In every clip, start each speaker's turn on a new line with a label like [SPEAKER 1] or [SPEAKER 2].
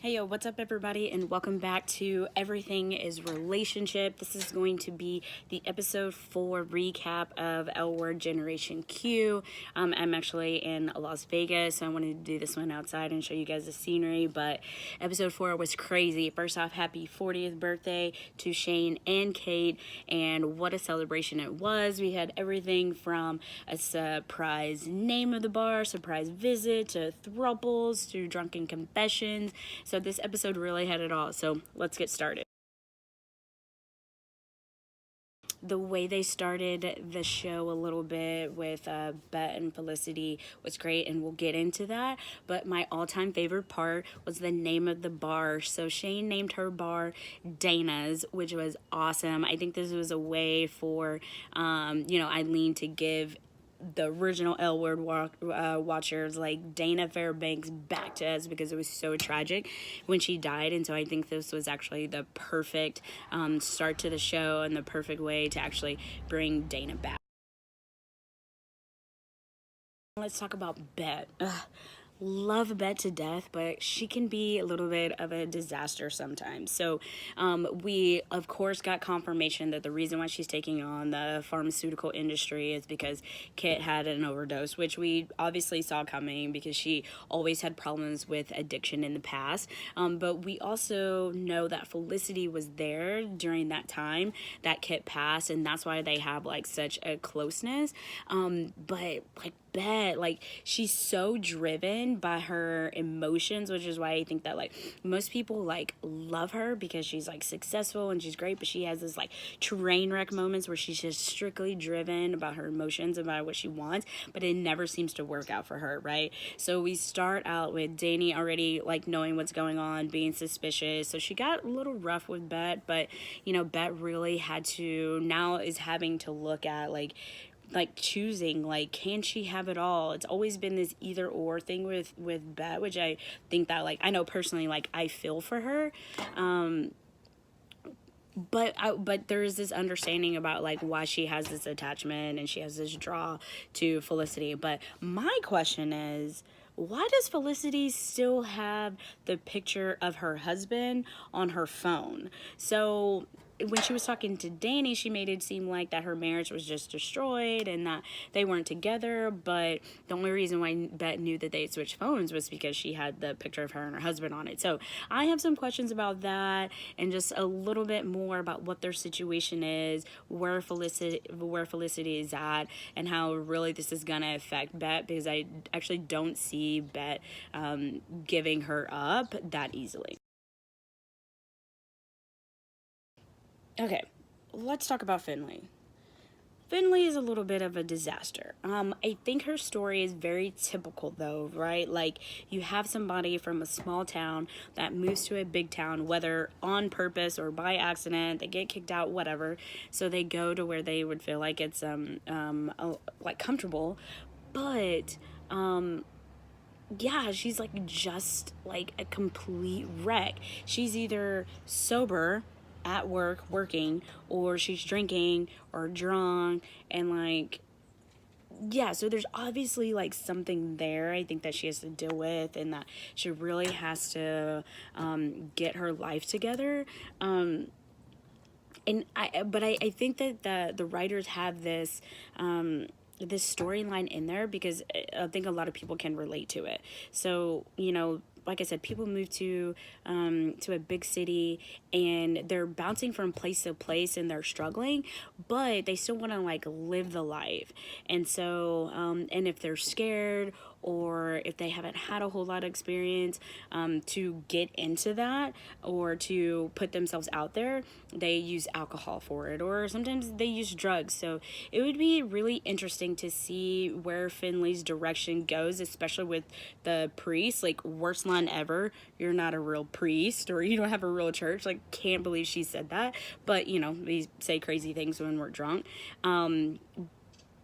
[SPEAKER 1] Hey yo, what's up everybody, and welcome back to Everything is Relationship. This is going to be the episode 4 recap of L Word Generation Q. I'm actually in Las Vegas, so I wanted to do this one outside and show you guys the scenery, but episode 4 was crazy. First off, happy 40th birthday to Shane and Kate, and what a celebration it was. We had everything from a surprise name of the bar, surprise visit, to thruples, to drunken confessions. So this episode really had it all. So let's get started. The way they started the show a little bit with Bet and Felicity was great, and we'll get into that. But my all-time favorite part was the name of the bar. So Shane named her bar Dana's, which was awesome. I think this was a way for, Eileen to give the original L Word watchers like Dana Fairbanks back to us, because it was so tragic when she died. And so I think this was actually the perfect start to the show and the perfect way to actually bring Dana back. Let's talk about Bet. Love Bet to death, but she can be a little bit of a disaster sometimes. So we of course got confirmation that the reason why she's taking on the pharmaceutical industry is because Kit had an overdose, which we obviously saw coming because she always had problems with addiction in the past. But we also know that Felicity was there during that time that Kit passed, and that's why they have like such a closeness. But like Bet, like, she's so driven by her emotions, which is why I think that like most people like love her, because she's like successful and she's great, but she has this like train wreck moments where she's just strictly driven about her emotions, about what she wants, but it never seems to work out for her, right? So we start out with Danny already like knowing what's going on, being suspicious. So she got a little rough with Bet, but Bet really had to, now is having to look at like choosing, like, can she have it all? It's always been this either or thing with Bet, which I think that like, I know personally, like, I feel for her, but there is this understanding about like why she has this attachment and she has this draw to Felicity. But my question is, why does Felicity still have the picture of her husband on her phone? So when she was talking to Danny, she made it seem like that her marriage was just destroyed and that they weren't together. But the only reason why Bet knew that they switched phones was because she had the picture of her and her husband on it. So I have some questions about that, and just a little bit more about what their situation is, where Felicity is at, and how really this is gonna affect Bet, because I actually don't see Bet giving her up that easily. Okay, let's talk about Finley. Finley is a little bit of a disaster. I think her story is very typical though, right? Like, you have somebody from a small town that moves to a big town, whether on purpose or by accident, they get kicked out, whatever. So they go to where they would feel like it's like comfortable, but yeah, she's like just like a complete wreck. She's either sober at work working, or she's drinking or drunk, and like, yeah, so there's obviously like something there, I think, that she has to deal with, and that she really has to get her life together. I think that the writers have this this storyline in there because I think a lot of people can relate to it. So, like I said, people move to a big city, and they're bouncing from place to place, and they're struggling, but they still want to like live the life. And so, and if they're scared, or if they haven't had a whole lot of experience to get into that, or to put themselves out there, they use alcohol for it, or sometimes they use drugs. So it would be really interesting to see where Finley's direction goes, especially with the priest. Like, worst line ever, you're not a real priest, or you don't have a real church. Like, can't believe she said that. But we say crazy things when we're drunk.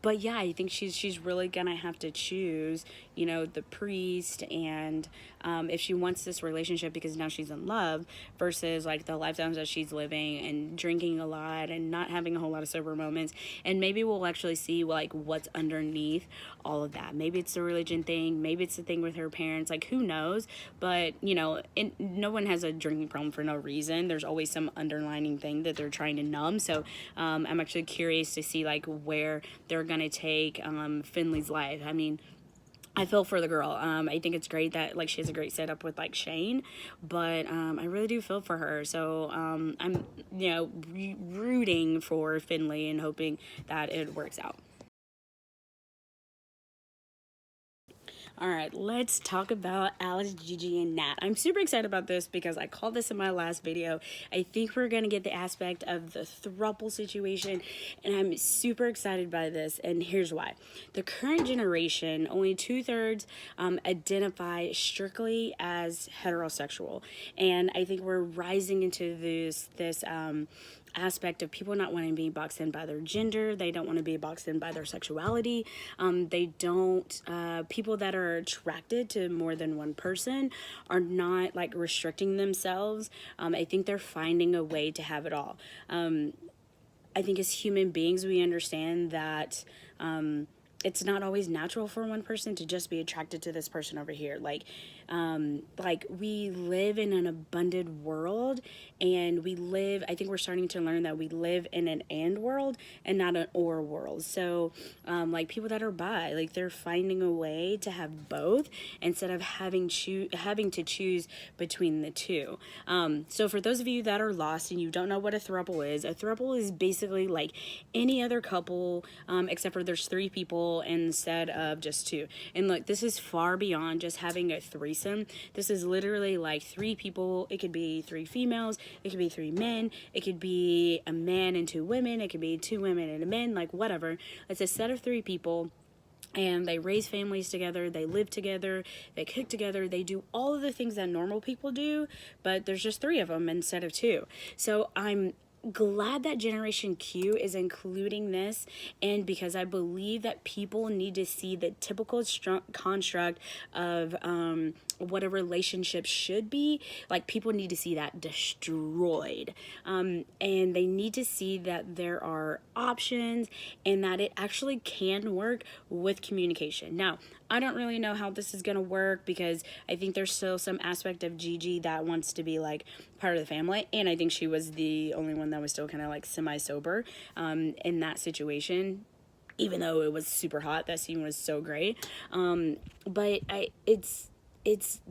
[SPEAKER 1] But yeah, I think she's really gonna have to choose, you know, the priest, and if she wants this relationship because now she's in love, versus like the lifestyles that she's living and drinking a lot and not having a whole lot of sober moments. And maybe we'll actually see like what's underneath all of that. Maybe it's the religion thing, maybe it's the thing with her parents, like who knows. But you know, no one has a drinking problem for no reason. There's always some underlining thing that they're trying to numb. So I'm actually curious to see like where they're gonna take Finley's life. I mean, I feel for the girl. I think it's great that like she has a great setup with like Shane, but I really do feel for her. So I'm, you know, rooting for Finley and hoping that it works out. All right, let's talk about Alice, Gigi, and Nat. I'm super excited about this because I called this in my last video. I think we're going to get the aspect of the throuple situation, and I'm super excited by this, and here's why. The current generation, only 2/3 identify strictly as heterosexual, and I think we're rising into this aspect of people not wanting to be boxed in by their gender. They don't want to be boxed in by their sexuality. They don't, people that are attracted to more than one person are not like restricting themselves. I think they're finding a way to have it all. I think as human beings, we understand that it's not always natural for one person to just be attracted to this person over here. Like we live in an abundant world, and I think we're starting to learn that we live in an and world and not an or world. So like people that are bi, like they're finding a way to have both instead of having to choose between the two. So for those of you that are lost and you don't know what a throuple is basically like any other couple, except for there's 3 people instead of just 2. And look, this is far beyond just having a threesome. This is literally like 3 people. It could be 3 females, it could be 3 men, it could be a man and 2 women, it could be 2 women and a man, like whatever. It's a set of 3 people, and they raise families together, they live together, they cook together, they do all of the things that normal people do, but there's just 3 of them instead of 2. So I'm glad that Generation Q is including this, and because I believe that people need to see the typical construct of what a relationship should be. Like people need to see that destroyed, and they need to see that there are options and that it actually can work with communication. Now, I don't really know how this is going to work because I think there's still some aspect of Gigi that wants to be like part of the family, and I think she was the only one that was still kind of like semi-sober in that situation, even though it was super hot. That scene was so great. But it's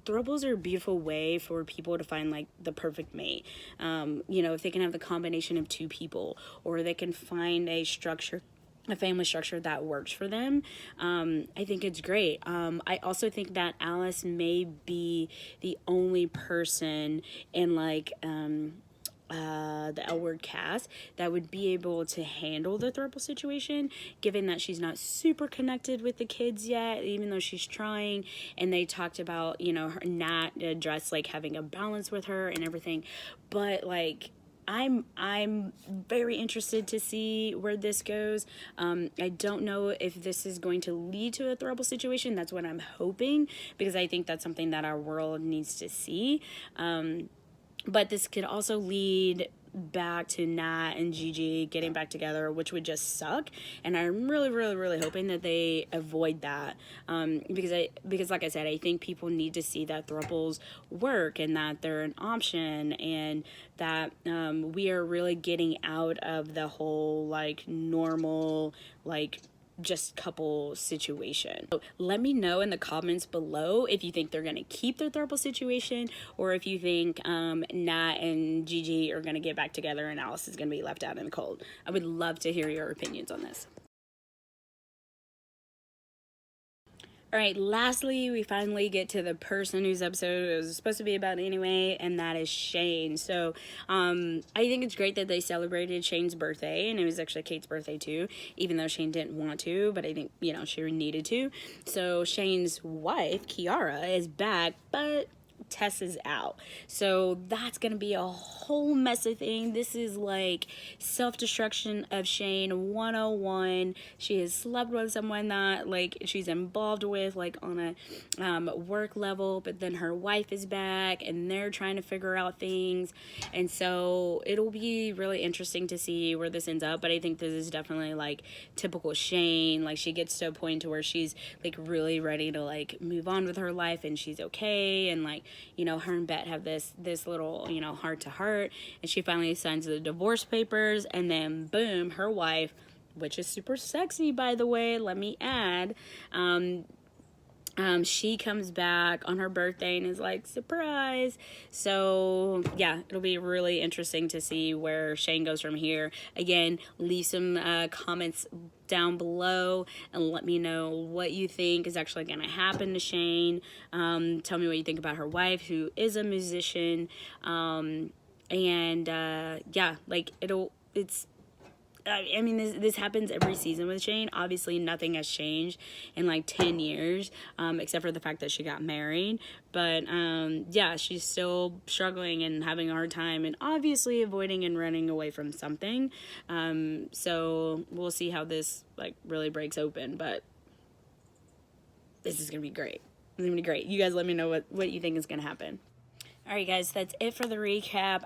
[SPEAKER 1] thruples are a beautiful way for people to find like the perfect mate. You know, if they can have the combination of 2 people, or they can find a family structure that works for them, I think it's great. I also think that Alice may be the only person in like the L Word cast that would be able to handle the throuple situation, given that she's not super connected with the kids yet, even though she's trying. And they talked about, you know, her Nat address like having a balance with her and everything, but like I'm very interested to see where this goes. I don't know if this is going to lead to a throuple situation. That's what I'm hoping, because I think that's something that our world needs to see. But this could also lead back to Nat and Gigi getting back together, which would just suck. And I'm really hoping that they avoid that, because like I said, I think people need to see that thruples work and that they're an option, and that we are really getting out of the whole like normal like just couple situation. So let me know in the comments below if you think they're gonna keep their throuple situation, or if you think Nat and Gigi are gonna get back together and Alice is gonna be left out in the cold. I would love to hear your opinions on this. All right, lastly, we finally get to the person whose episode it was supposed to be about anyway, and that is Shane. So I think it's great that they celebrated Shane's birthday, and it was actually Kate's birthday too, even though Shane didn't want to, but I think, you know, she needed to. So Shane's wife, Kiara, is back, but Tess is out. So that's gonna be a whole messy thing. This is like self-destruction of Shane 101. She has slept with someone that like she's involved with like on a work level, but then her wife is back and they're trying to figure out things. And so it'll be really interesting to see where this ends up. But I think this is definitely like typical Shane. Like she gets to a point to where she's like really ready to like move on with her life and she's okay, and like, you know, her and Bet have this little, you know, heart to heart, and she finally signs the divorce papers, and then boom, her wife, which is super sexy by the way, let me add, she comes back on her birthday and is like, surprise. So yeah, it'll be really interesting to see where Shane goes from here. Again, leave some comments down below and let me know what you think is actually going to happen to Shane. Tell me what you think about her wife, who is a musician. Yeah, like I mean, this happens every season with Shane. Obviously, nothing has changed in like 10 years, except for the fact that she got married. But yeah, she's still struggling and having a hard time and obviously avoiding and running away from something. So we'll see how this like really breaks open. But this is going to be great. It's going to be great. You guys let me know what you think is going to happen. Alright guys, that's it for the recap.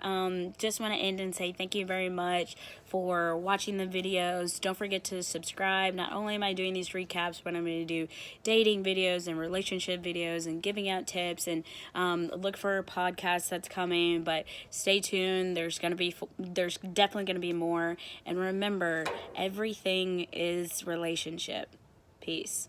[SPEAKER 1] Just want to end and say thank you very much for watching the videos. Don't forget to subscribe. Not only am I doing these recaps, but I'm going to do dating videos and relationship videos and giving out tips, and look for podcasts that's coming. But stay tuned. There's definitely going to be more. And remember, everything is relationship. Peace.